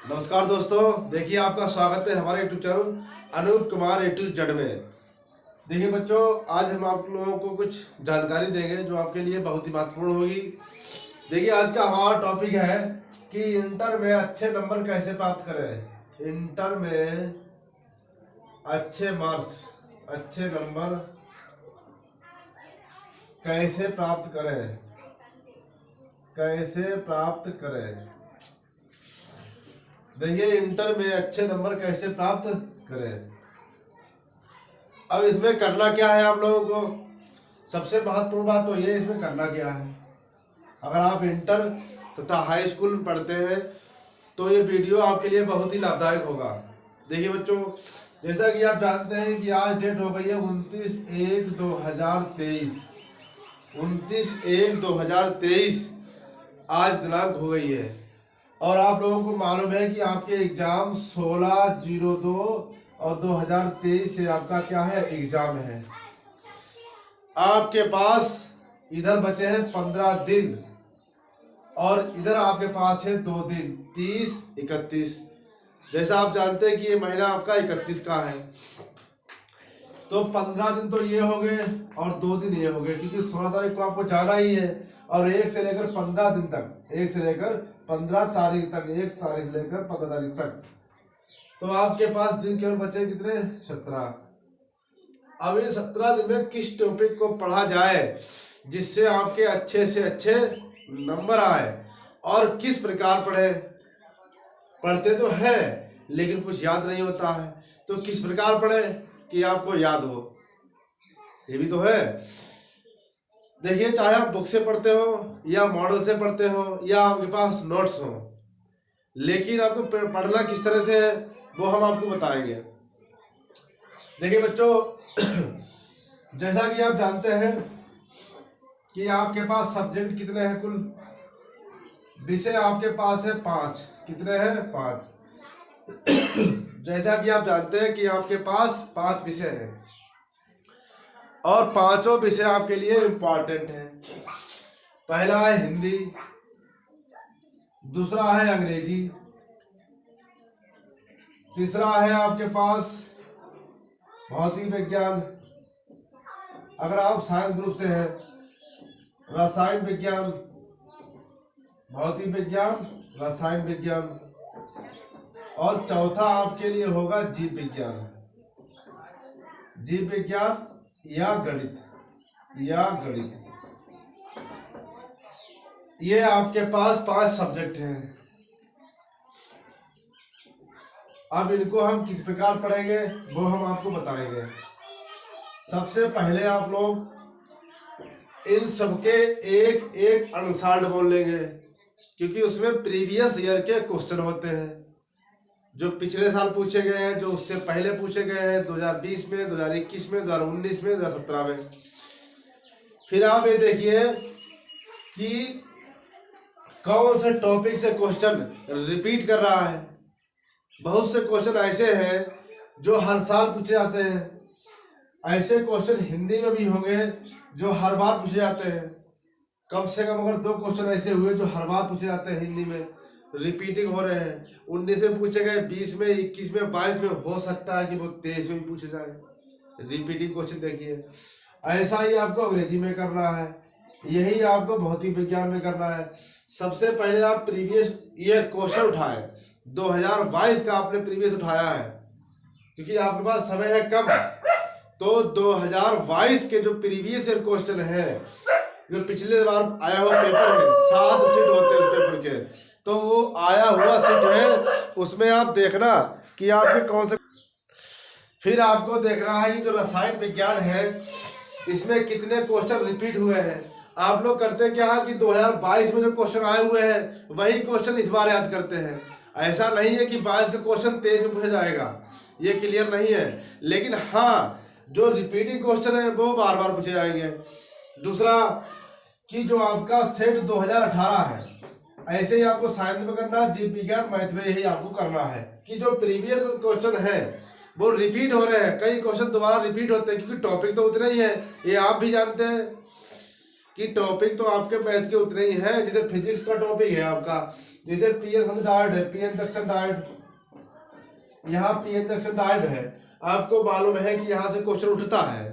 नमस्कार दोस्तों, देखिए आपका स्वागत है हमारे YouTube channel Anoop Kumar A to Z में। देखिए बच्चों, आज हम आप लोगों को कुछ जानकारी देंगे जो आपके लिए बहुत ही महत्वपूर्ण होगी। देखिए आज का हमारा टॉपिक है कि इंटर में अच्छे नंबर कैसे प्राप्त करें। इंटर में अच्छे मार्क्स, अच्छे नंबर कैसे प्राप्त करें, कैसे प्राप्त करें। देखिए इंटर में अच्छे नंबर कैसे प्राप्त करें। अब इसमें करना क्या है आप लोगों को, सबसे महत्वपूर्ण बात तो ये इसमें करना क्या है। अगर आप इंटर तथा हाई स्कूल में पढ़ते हैं तो ये वीडियो आपके लिए बहुत ही लाभदायक होगा। देखिए बच्चों, जैसा कि आप जानते हैं कि आज डेट हो गई है 29/1/2023। 29/1/2023 आज दिनांक हो गई है और आप लोगों को मालूम है कि आपके एग्जाम 16/02 और 2023 से आपका क्या है, एग्जाम है। आपके पास इधर बचे हैं 15 दिन और इधर आपके पास है 2 दिन, 30, 31। जैसा आप जानते हैं कि ये महीना आपका 31 का है, तो 15 दिन तो ये हो गए और 2 दिन ये हो गए, क्योंकि 16 तारीख को आपको जाना ही है। और 1 से लेकर 15 दिन तक, 1 से लेकर 15 तारीख तक, 1 तारीख से लेकर 15 तारीख तक, तो आपके पास दिन केवल बचे कितने, 17। अब इन 17 दिन में किस टॉपिक को पढ़ा जाए जिससे आपके अच्छे से अच्छे नंबर आए, और किस प्रकार पढ़े। पढ़ते तो है लेकिन कुछ याद नहीं होता है, तो किस प्रकार पढ़े कि आपको याद हो, ये भी तो है। देखिए, चाहे आप बुक से पढ़ते हो या मॉडल से पढ़ते हो या आपके पास नोट्स हो, लेकिन आपको पढ़ना किस तरह से है वो हम आपको बताएंगे। देखिए बच्चों, जैसा कि आप जानते हैं कि आपके पास सब्जेक्ट कितने हैं, कुल विषय आपके पास है 5। कितने हैं, 5। जैसा कि आप जानते हैं कि आपके पास 5 विषय हैं और पांचों विषय आपके लिए इम्पॉर्टेंट हैं। पहला है हिंदी, दूसरा है अंग्रेजी, तीसरा है आपके पास भौतिक विज्ञान, अगर आप साइंस ग्रुप से हैं, रसायन विज्ञान, भौतिक विज्ञान, रसायन विज्ञान, और चौथा आपके लिए होगा जीव विज्ञान। जीव विज्ञान या गणित, ये आपके पास 5 सब्जेक्ट हैं। अब इनको हम किस प्रकार पढ़ेंगे वो हम आपको बताएंगे। सबसे पहले आप लोग इन सबके एक एक अनुसार बोल लेंगे, क्योंकि उसमें प्रीवियस ईयर के क्वेश्चन होते हैं जो पिछले साल पूछे गए हैं, जो उससे पहले पूछे गए हैं 2020 में, 2021 में, 2019 में, 2017 में। फिर आप ये देखिए कि कौन से टॉपिक से क्वेश्चन रिपीट कर रहा है। बहुत से क्वेश्चन ऐसे हैं जो हर साल पूछे जाते हैं, ऐसे क्वेश्चन हिंदी में भी होंगे जो हर बार पूछे जाते हैं। कम से कम अगर 2 क्वेश्चन ऐसे हुए जो हर बार पूछे जाते हैं, हिंदी में रिपीटिंग हो रहे हैं। 19 में पूछे गए, 20 में, 21 में, 22 में, हो सकता है कि वो 23 में भी पूछे जाए रिपीटिंग क्वेश्चन। देखिए, ऐसा ही आपको अंग्रेजी में करना है, यही आपको भौतिक विज्ञान में करना है। सबसे पहले आप प्रीवियस ईयर क्वेश्चन उठाए, 2022 का आपने प्रीवियस उठाया है, क्योंकि आपके पास समय है कम, तो 2022 के जो प्रीवियस ईयर क्वेश्चन है, जो पिछले बार आया हुआ पेपर है, 7 सीट होते हैं उस पेपर के, तो वो आया हुआ सीट है, उसमें आप देखना कि आपके कौन से। फिर आपको देखना है कि जो रसायन विज्ञान है इसमें कितने क्वेश्चन रिपीट हुए हैं। आप लोग करते क्या है कि 2022 में जो क्वेश्चन आए हुए हैं वही क्वेश्चन इस बार याद करते हैं। ऐसा नहीं है कि 22 का क्वेश्चन 23 में पूछा जाएगा, ये क्लियर नहीं है। लेकिन हाँ, जो रिपीटिंग क्वेश्चन है वो बार बार पूछे जाएंगे। दूसरा कि जो आपका सेट 2018 है, ऐसे ही आपको साइंस में करना, जीव विज्ञान, मैथ में ही आपको करना है कि जो प्रीवियस क्वेश्चन है वो रिपीट हो रहे हैं। कई क्वेश्चन दोबारा रिपीट होते हैं क्योंकि टॉपिक तो उतने ही है, ये आप भी जानते हैं। कि टॉपिक तो आपके मैथ के उतने ही हैं, जैसे फिजिक्स का टॉपिक है आपका, जैसे पीएन डायोड है, पीएन जंक्शन डायोड, यहाँ पीएन जंक्शन डायोड है, आपको मालूम है कि यहाँ से क्वेश्चन उठता है,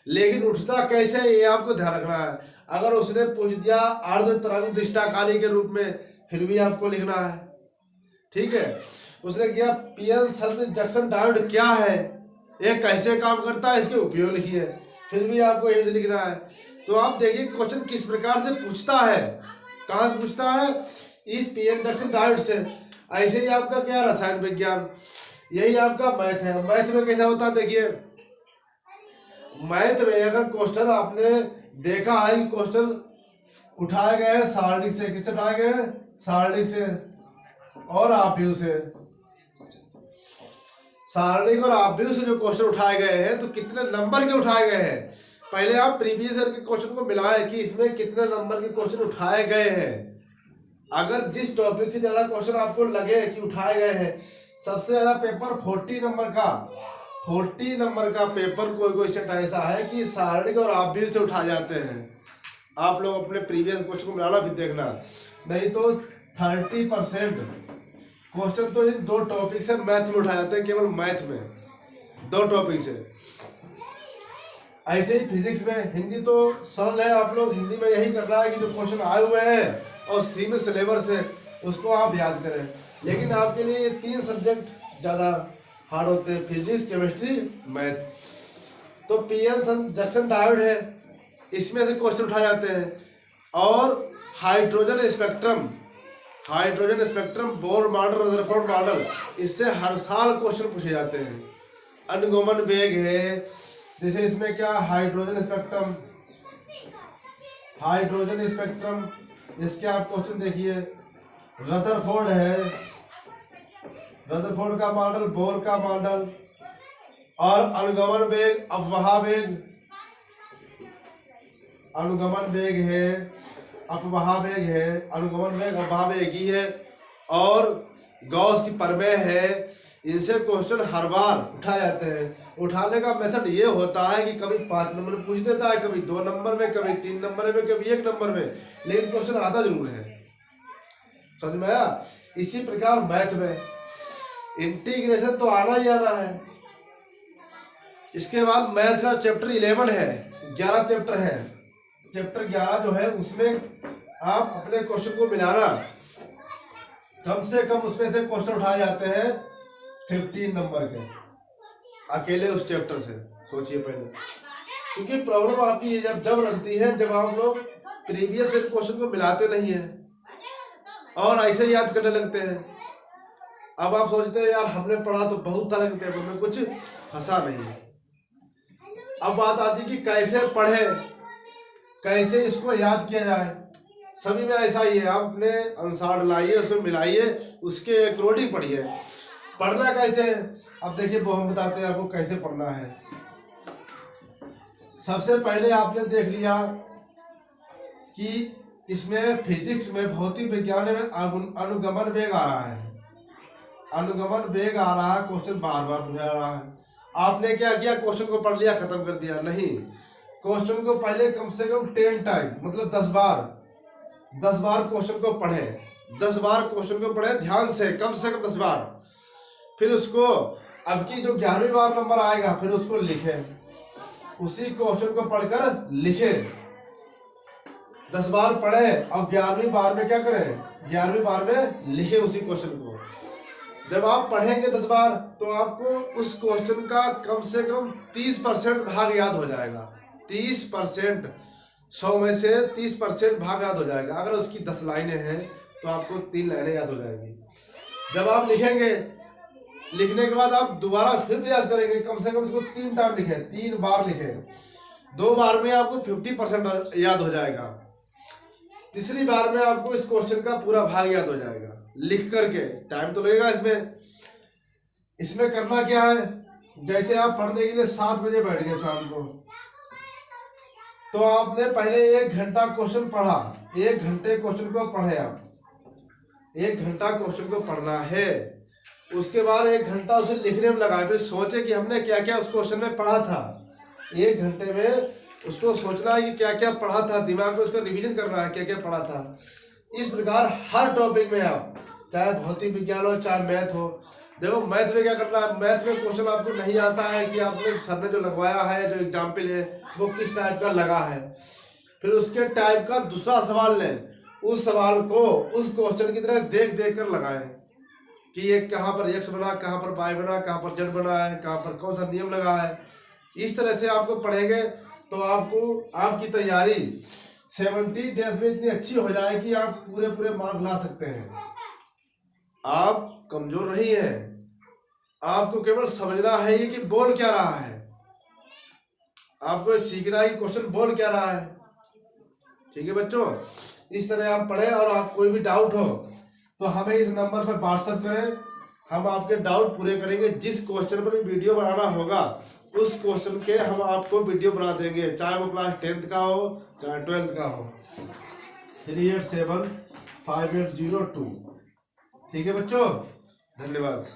लेकिन उठता कैसे है ये आपको ध्यान रखना है। अगर उसने पूछ दिया अर्ध तरंग दिष्टाकारी के रूप में, फिर भी आपको लिखना है, ठीक है। उसने किया पीएन जंक्शन डायोड क्या है, ये कैसे काम करता है, इसके उपयोग लिखिए, फिर भी आपको यही से लिखना है। तो आप देखिए क्वेश्चन किस प्रकार से पूछता है, कहाँ से पूछता है, इस पीएन जंक्शन डायोड से। ऐसे ही आपका क्या रसायन विज्ञान, यही आपका मैथ है। मैथ में कैसा होता है देखिए, मैथ में अगर क्वेश्चन आपने देखा है कि क्वेश्चन उठाए गए हैं सारणिक से, किससे उठाए गए हैं, सारणिक से और आव्यूह से, सारणिक और आव्यूह से जो क्वेश्चन उठाए गए हैं, तो कितने नंबर के उठाए गए हैं, पहले आप प्रीवियस ईयर के क्वेश्चन को मिलाएं कि इसमें कितने नंबर के क्वेश्चन उठाए गए हैं। अगर जिस टॉपिक से ज्यादा क्वेश्चन आपको लगे कि उठाए गए हैं, सबसे ज्यादा पेपर 40 नंबर का, 40 नंबर का पेपर कोई सेट ऐसा है कि सारणिक और आव्यूह से उठाए जाते हैं। आप लोग अपने प्रीवियस क्वेश्चन को मिलाना फिर देखना, नहीं तो 30% क्वेश्चन तो इन दो टॉपिक से मैथ में उठाए जाते हैं, केवल मैथ में दो टॉपिक से। ऐसे ही फिजिक्स में, हिंदी तो सरल है, आप लोग हिंदी में यही करना है कि जो क्वेश्चन आए हुए हैं और सीमित सिलेबस है उसको आप याद करें। लेकिन आपके लिए ये 3 सब्जेक्ट ज़्यादा हार्ड होते हैं, फिजिक्स, केमिस्ट्री, मैथ। तो पीएन जंक्शन डायोड है, इसमें से क्वेश्चन उठाए जाते हैं। और hydrogen spectrum, hydrogen spectrum, Bohr model, Rutherford model, इससे हर साल क्वेश्चन पूछे जाते हैं। अनुगमन वेग है, जैसे इसमें क्या हाइड्रोजन स्पेक्ट्रम, हाइड्रोजन स्पेक्ट्रम, इसके आप क्वेश्चन देखिए। रदरफोर्ड है, रदरफोर्ड का मॉडल, बोर का मॉडल। और अनुगमन वेग, अपवाह वेग, अनुगमन वेग है, अपवाह वेग है, अनुगमन वेग अपवाह वेग ही है। और गॉस की प्रमेय है, इनसे क्वेश्चन हर बार उठाए जाते हैं। उठाने का मेथड ये होता है कि कभी 5 नंबर में पूछ देता है, कभी 2 नंबर में, कभी 3 नंबर में, कभी 1 नंबर में, लेकिन क्वेश्चन आता जरूर है। समझ में आया। इसी प्रकार मैथ में इंटीग्रेशन तो आना ही आना है। इसके बाद मैथ का चैप्टर 11 है, 11 चैप्टर है। चैप्टर 11 जो है उसमें आप अपने क्वेश्चन को मिलाना, कम से कम उसमें से क्वेश्चन उठाए जाते हैं 15 नंबर के, अकेले उस चैप्टर से। सोचिए पहले, क्योंकि प्रॉब्लम आपकी जब लगती है जब आप लोग प्रीवियस क्वेश्चन को मिलाते नहीं है और ऐसे याद करने लगते हैं। अब आप सोचते हैं यार हमने पढ़ा तो बहुत था, लेकिन पेपर में कुछ फंसा नहीं। अब बात आती कि कैसे पढ़े, कैसे इसको याद किया जाए। सभी में ऐसा ही है, आप अपने अनुसार लाइए, उसमें मिलाइए, उसके अकॉर्डिंग पढ़िए। पढ़ना कैसे, अब देखिए वो हम बताते हैं आपको कैसे पढ़ना है। सबसे पहले आपने देख लिया कि इसमें फिजिक्स में, भौतिक विज्ञान में अनुगमन वेग आ रहा है, अनुगमन वेग आ रहा है, क्वेश्चन बार बार पूछा रहा है। आपने क्या किया, क्वेश्चन को पढ़ लिया, खत्म कर दिया? नहीं, क्वेश्चन को पहले कम से कम 10 टाइम, मतलब 10 बार क्वेश्चन को पढ़े, 10 बार क्वेश्चन को पढ़े ध्यान से कम 10 बार। फिर उसको अब की जो 11वीं बार नंबर आएगा फिर उसको लिखें, उसी क्वेश्चन को पढ़कर लिखें। 10 बार पढ़े और 11वीं बार में क्या करें, 11वीं बार में लिखें उसी क्वेश्चन को। जब आप पढ़ेंगे 10 बार तो आपको उस क्वेश्चन का कम से कम 30% भाग याद हो जाएगा। 30%, 100 में से 30% भाग याद हो जाएगा। अगर उसकी 10 लाइनें हैं तो आपको 3 लाइनें याद हो जाएंगी। जब आप लिखेंगे, लिखने के बाद आप दोबारा फिर प्रयास करेंगे, कम से कम इसको 3 टाइम लिखें, 3 बार लिखें। 2 बार में आपको 50% याद हो जाएगा। तीसरी बार में आपको इस क्वेश्चन का पूरा भाग याद हो जाएगा लिख करके। टाइम तो लगेगा इसमें करना क्या है, जैसे आप पढ़ने के लिए 7 बजे बैठ गए शाम को, तो आपने पहले 1 घंटा क्वेश्चन पढ़ा, 1 घंटे क्वेश्चन को पढ़े आप, 1 घंटा क्वेश्चन को पढ़ना है। उसके बाद 1 घंटा उसे लिखने में लगाए, फिर सोचे कि हमने क्या क्या उस क्वेश्चन में पढ़ा था। 1 घंटे में उसको सोचना है कि क्या क्या पढ़ा था, दिमाग में उसका रिवीजन करना है क्या क्या पढ़ा था। इस प्रकार हर टॉपिक में आप, चाहे भौतिक विज्ञान हो चाहे मैथ हो, देखो मैथ में क्या करना है, मैथ में क्वेश्चन आपको नहीं आता है कि आपने सर ने जो लगवाया है, जो एग्जाम्पल है वो किस टाइप का लगा है, फिर उसके टाइप का दूसरा सवाल लें, उस सवाल को उस क्वेश्चन की तरह देख देख कर लगाएं कि ये कहाँ पर एक्स बना, कहाँ पर वाई बना, कहाँ पर जेड बना है, कहाँ पर कौन सा नियम लगा है। इस तरह से आपको पढ़ेंगे तो आपको आपकी तैयारी 70 डेज में इतनी अच्छी हो जाए कि आप पूरे पूरे मार्क ला सकते हैं। आप कमजोर नहीं है, आपको केवल समझना है ये कि बोल क्या रहा है, आपको सीखना है कि क्वेश्चन बोल क्या रहा है। ठीक है बच्चों, इस तरह आप पढ़े और आप कोई भी डाउट हो तो हमें इस नंबर पर व्हाट्सएप करें, हम आपके डाउट पूरे करेंगे। जिस क्वेश्चन पर वीडियो बनाना होगा उस क्वेश्चन के हम आपको वीडियो बना देंगे, चाहे वो क्लास 10th का हो चाहे 12th का हो। 387582। ठीक है बच्चों, धन्यवाद।